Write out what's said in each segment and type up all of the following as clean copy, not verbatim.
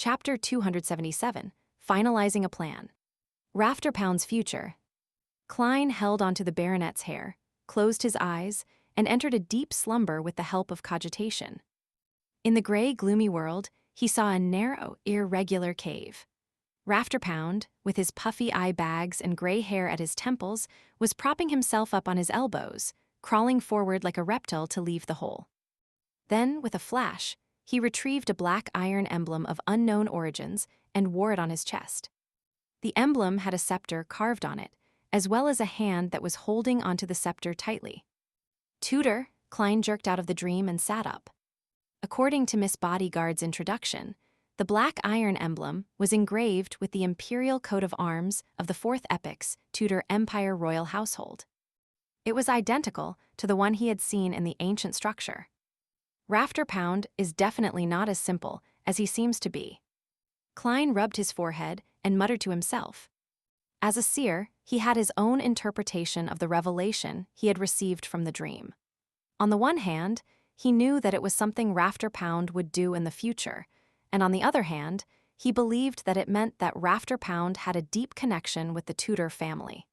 Chapter 277, Finalizing a Plan. Rafterpound's future. Klein held onto the baronet's hair, closed his eyes, and entered a deep slumber with the help of cogitation. In the gray, gloomy world, he saw a narrow, irregular cave. Rafterpound, with his puffy eye bags and gray hair at his temples, was propping himself up on his elbows, crawling forward like a reptile to leave the hole. Then, with a flash, he retrieved a black iron emblem of unknown origins and wore it on his chest. The emblem had a scepter carved on it, as well as a hand that was holding onto the scepter tightly. "Tutor," Klein jerked out of the dream and sat up. According to Miss Bodyguard's introduction, the black iron emblem was engraved with the imperial coat of arms of the Fourth Epoch's Tudor Empire royal household. It was identical to the one he had seen in the ancient structure. Rafterpound is definitely not as simple as he seems to be. Klein rubbed his forehead and muttered to himself. As a seer, he had his own interpretation of the revelation he had received from the dream. On the one hand, he knew that it was something Rafterpound would do in the future, and on the other hand, he believed that it meant that Rafterpound had a deep connection with the Tudor family.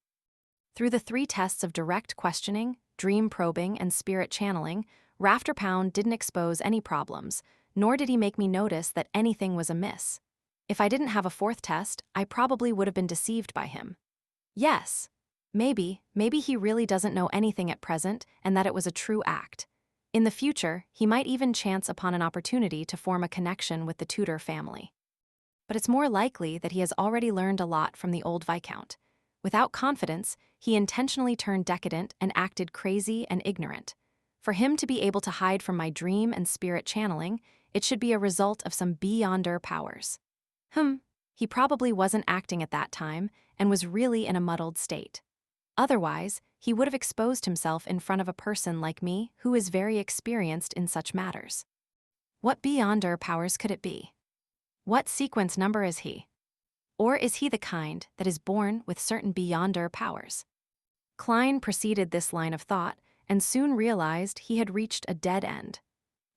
Through the 3 tests of direct questioning, dream probing, and spirit channeling, Rafterpound didn't expose any problems, nor did he make me notice that anything was amiss. If I didn't have a 4th test, I probably would have been deceived by him. Yes, maybe he really doesn't know anything at present and that it was a true act. In the future, he might even chance upon an opportunity to form a connection with the Tudor family. But it's more likely that he has already learned a lot from the old Viscount. Without confidence, he intentionally turned decadent and acted crazy and ignorant. For him to be able to hide from my dream and spirit channeling, it should be a result of some beyonder powers. He probably wasn't acting at that time and was really in a muddled state. Otherwise, he would have exposed himself in front of a person like me who is very experienced in such matters. What beyonder powers could it be? What sequence number is he? Or is he the kind that is born with certain beyonder powers? Klein proceeded this line of thought and soon realized he had reached a dead end.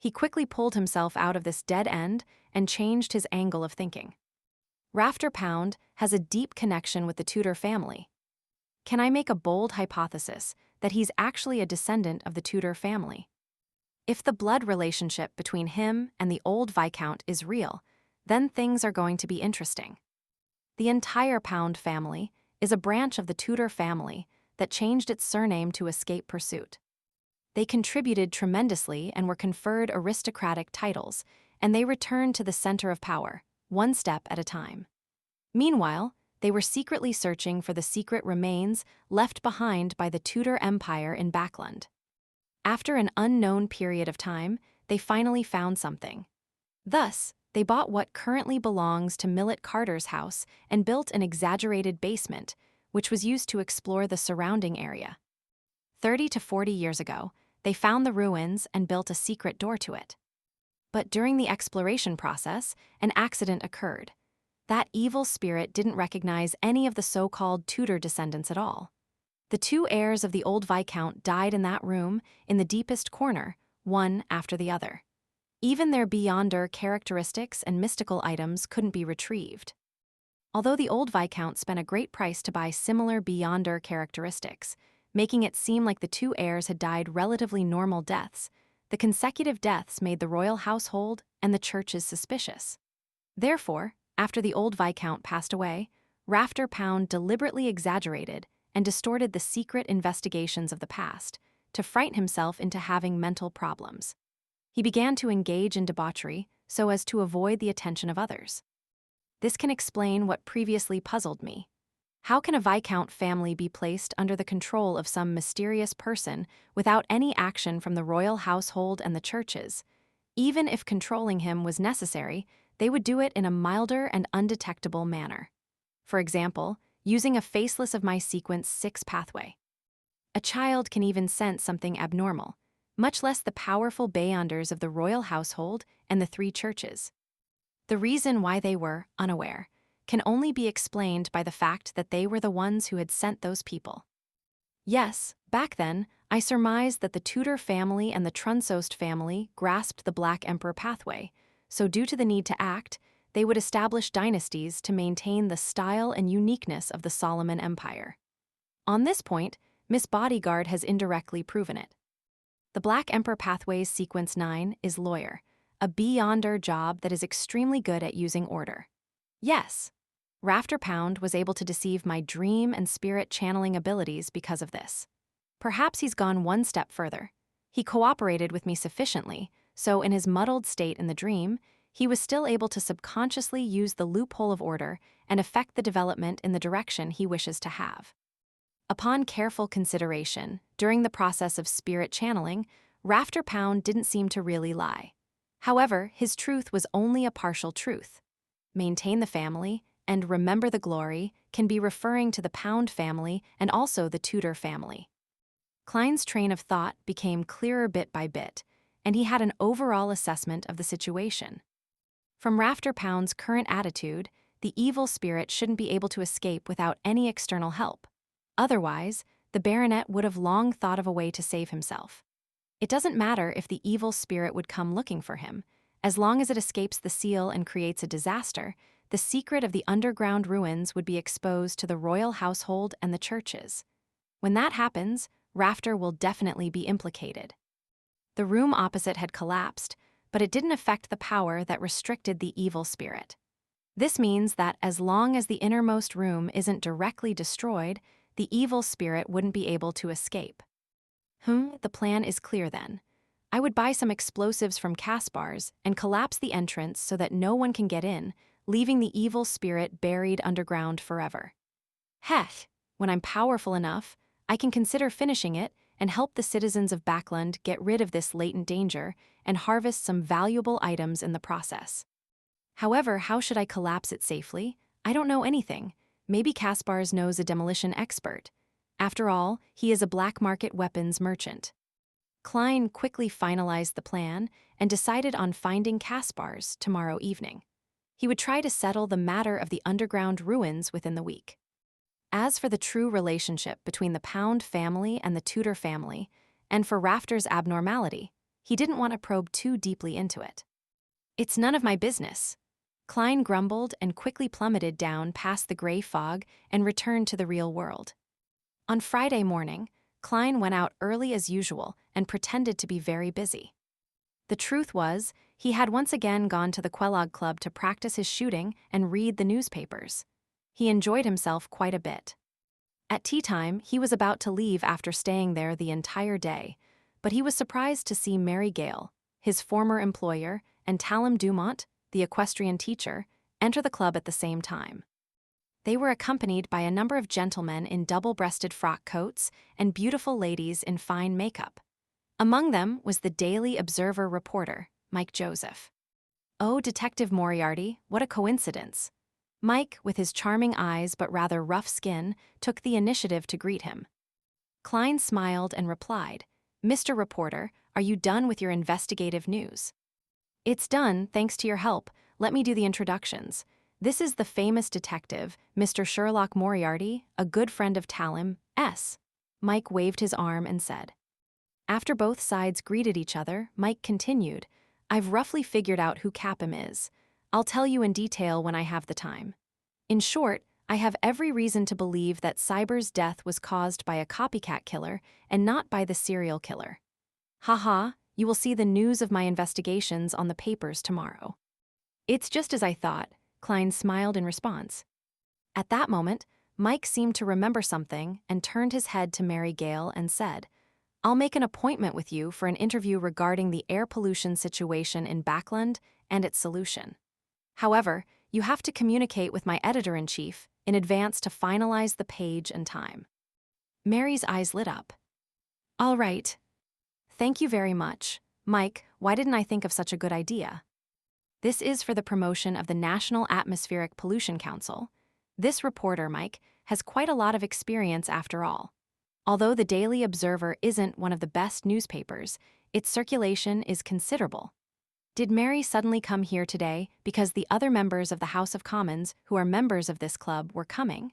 He quickly pulled himself out of this dead end and changed his angle of thinking. Rafterpound has a deep connection with the Tudor family. Can I make a bold hypothesis that he's actually a descendant of the Tudor family? If the blood relationship between him and the old Viscount is real, then things are going to be interesting. The entire Pound family is a branch of the Tudor family that changed its surname to escape pursuit. They contributed tremendously and were conferred aristocratic titles, and they returned to the center of power, one step at a time. Meanwhile, they were secretly searching for the secret remains left behind by the Tudor Empire in Backland. After an unknown period of time, they finally found something. Thus, they bought what currently belongs to Millet Carter's house and built an exaggerated basement, which was used to explore the surrounding area. 30 to 40 years ago, they found the ruins and built a secret door to it. But during the exploration process, an accident occurred. That evil spirit didn't recognize any of the so-called Tudor descendants at all. The 2 heirs of the old Viscount died in that room in the deepest corner, one after the other. Even their beyonder characteristics and mystical items couldn't be retrieved. Although the old Viscount spent a great price to buy similar beyonder characteristics, making it seem like the 2 heirs had died relatively normal deaths, the consecutive deaths made the royal household and the churches suspicious. Therefore, after the old Viscount passed away, Rafterpound deliberately exaggerated and distorted the secret investigations of the past to frighten himself into having mental problems. He began to engage in debauchery so as to avoid the attention of others. This can explain what previously puzzled me. How can a Viscount family be placed under the control of some mysterious person without any action from the royal household and the churches? Even if controlling him was necessary, they would do it in a milder and undetectable manner. For example, using a Faceless of My Sequence 6 pathway. A child can even sense something abnormal, much less the powerful beyonders of the royal household and the 3 churches. The reason why they were unaware can only be explained by the fact that they were the ones who had sent those people. Yes, back then, I surmised that the Tudor family and the Trunsost family grasped the Black Emperor pathway, so due to the need to act, they would establish dynasties to maintain the style and uniqueness of the Solomon Empire. On this point, Miss Bodyguard has indirectly proven it. The Black Emperor Pathways Sequence 9 is Lawyer, a beyonder job that is extremely good at using order. Yes, Rafter Pound was able to deceive my dream and spirit channeling abilities because of this. Perhaps he's gone one step further. He cooperated with me sufficiently, so in his muddled state in the dream, he was still able to subconsciously use the loophole of order and affect the development in the direction he wishes to have. Upon careful consideration, during the process of spirit channeling, Rafter Pound didn't seem to really lie. However, his truth was only a partial truth. Maintain the family and remember the glory can be referring to the Pound family and also the Tudor family. Klein's train of thought became clearer bit by bit, and he had an overall assessment of the situation. From Rafter Pound's current attitude, the evil spirit shouldn't be able to escape without any external help. Otherwise, the baronet would have long thought of a way to save himself. It doesn't matter if the evil spirit would come looking for him. As long as it escapes the seal and creates a disaster, the secret of the underground ruins would be exposed to the royal household and the churches. When that happens, Rafter will definitely be implicated. The room opposite had collapsed, but it didn't affect the power that restricted the evil spirit. This means that as long as the innermost room isn't directly destroyed, the evil spirit wouldn't be able to escape. The plan is clear then. I would buy some explosives from Kaspar's and collapse the entrance so that no one can get in, leaving the evil spirit buried underground forever. Heck, when I'm powerful enough, I can consider finishing it and help the citizens of Backland get rid of this latent danger and harvest some valuable items in the process. However, how should I collapse it safely? I don't know anything. Maybe Kaspar's knows a demolition expert. After all, he is a black market weapons merchant. Klein quickly finalized the plan and decided on finding Kaspar's tomorrow evening. He would try to settle the matter of the underground ruins within the week. As for the true relationship between the Pound family and the Tudor family, and for Rafter's abnormality, he didn't want to probe too deeply into it. It's none of my business. Klein grumbled and quickly plummeted down past the gray fog and returned to the real world. On Friday morning, Klein went out early as usual and pretended to be very busy. The truth was, he had once again gone to the Kellogg Club to practice his shooting and read the newspapers. He enjoyed himself quite a bit. At tea time, he was about to leave after staying there the entire day, but he was surprised to see Mary Gale, his former employer, and Talum Dumont, the equestrian teacher, enter the club at the same time. They were accompanied by a number of gentlemen in double-breasted frock coats and beautiful ladies in fine makeup. Among them was the Daily Observer reporter, Mike Joseph. Oh, Detective Moriarty, what a coincidence. Mike, with his charming eyes but rather rough skin, took the initiative to greet him. Klein smiled and replied, "Mr. Reporter, are you done with your investigative news?" "It's done, thanks to your help. Let me do the introductions. This is the famous detective, Mr. Sherlock Moriarty, a good friend of Talum S." Mike waved his arm and said. After both sides greeted each other, Mike continued, "I've roughly figured out who Capim is. I'll tell you in detail when I have the time. In short, I have every reason to believe that Cyber's death was caused by a copycat killer and not by the serial killer. Haha, you will see the news of my investigations on the papers tomorrow." "It's just as I thought," Klein smiled in response. At that moment, Mike seemed to remember something and turned his head to Mary Gale and said, "I'll make an appointment with you for an interview regarding the air pollution situation in Backland and its solution. However, you have to communicate with my editor-in-chief in advance to finalize the page and time." Mary's eyes lit up. "All right. Thank you very much. Mike, why didn't I think of such a good idea? This is for the promotion of the National Atmospheric Pollution Council. This reporter, Mike, has quite a lot of experience after all. Although the Daily Observer isn't one of the best newspapers, its circulation is considerable. Did Mary suddenly come here today because the other members of the House of Commons who are members of this club were coming?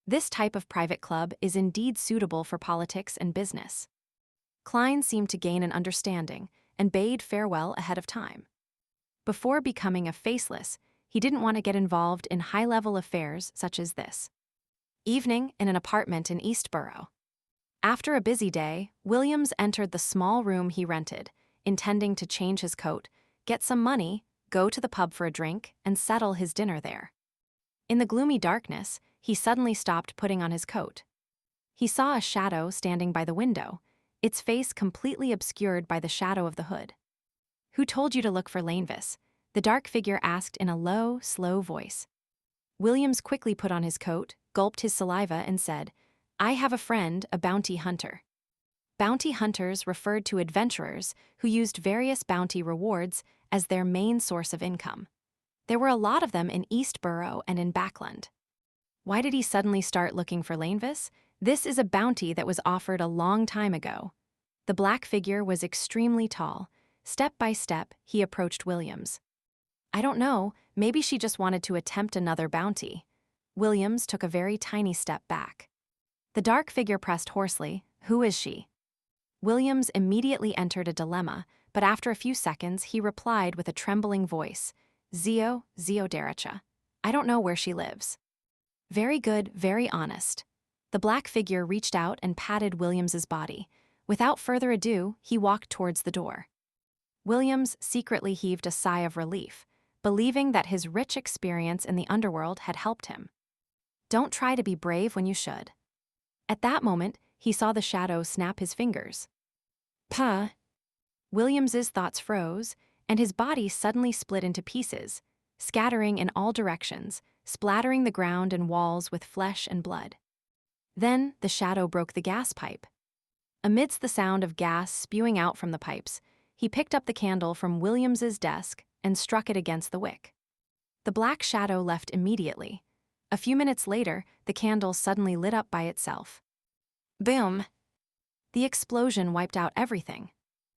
This type of private club is indeed suitable for politics and business." Klein seemed to gain an understanding and bade farewell ahead of time. Before becoming a faceless, He didn't want to get involved in high-level affairs such as this. Evening in an apartment in Eastborough. After a busy day, Williams entered the small room he rented, intending to change his coat, get some money, go to the pub for a drink, and settle his dinner there. In the gloomy darkness, he suddenly stopped putting on his coat. He saw a shadow standing by the window, its face completely obscured by the shadow of the hood. "Who told you to look for Lanevis?" the dark figure asked in a low, slow voice. Williams quickly put on his coat, gulped his saliva, and said, "I have a friend, a bounty hunter." Bounty hunters referred to adventurers who used various bounty rewards as their main source of income. There were a lot of them in Eastborough and in Backland. Why did he suddenly start looking for Lanevis? This is a bounty that was offered a long time ago. The black figure was extremely tall. Step by step, he approached Williams. "I don't know, maybe she just wanted to attempt another bounty." Williams took a very tiny step back. The dark figure pressed hoarsely, "Who is she?" Williams immediately entered a dilemma, but after a few seconds he replied with a trembling voice, Zio Dericha. "I don't know where she lives." "Very good, very honest." The black figure reached out and patted Williams's body. Without further ado, he walked towards the door. Williams secretly heaved a sigh of relief, believing that his rich experience in the underworld had helped him. Don't try to be brave when you should. At that moment, he saw the shadow snap his fingers. Puh! Williams's thoughts froze, and his body suddenly split into pieces, scattering in all directions, splattering the ground and walls with flesh and blood. Then the shadow broke the gas pipe. Amidst the sound of gas spewing out from the pipes, he picked up the candle from Williams's desk and struck it against the wick. The black shadow left immediately. A few minutes later, the candle suddenly lit up by itself. Boom! The explosion wiped out everything.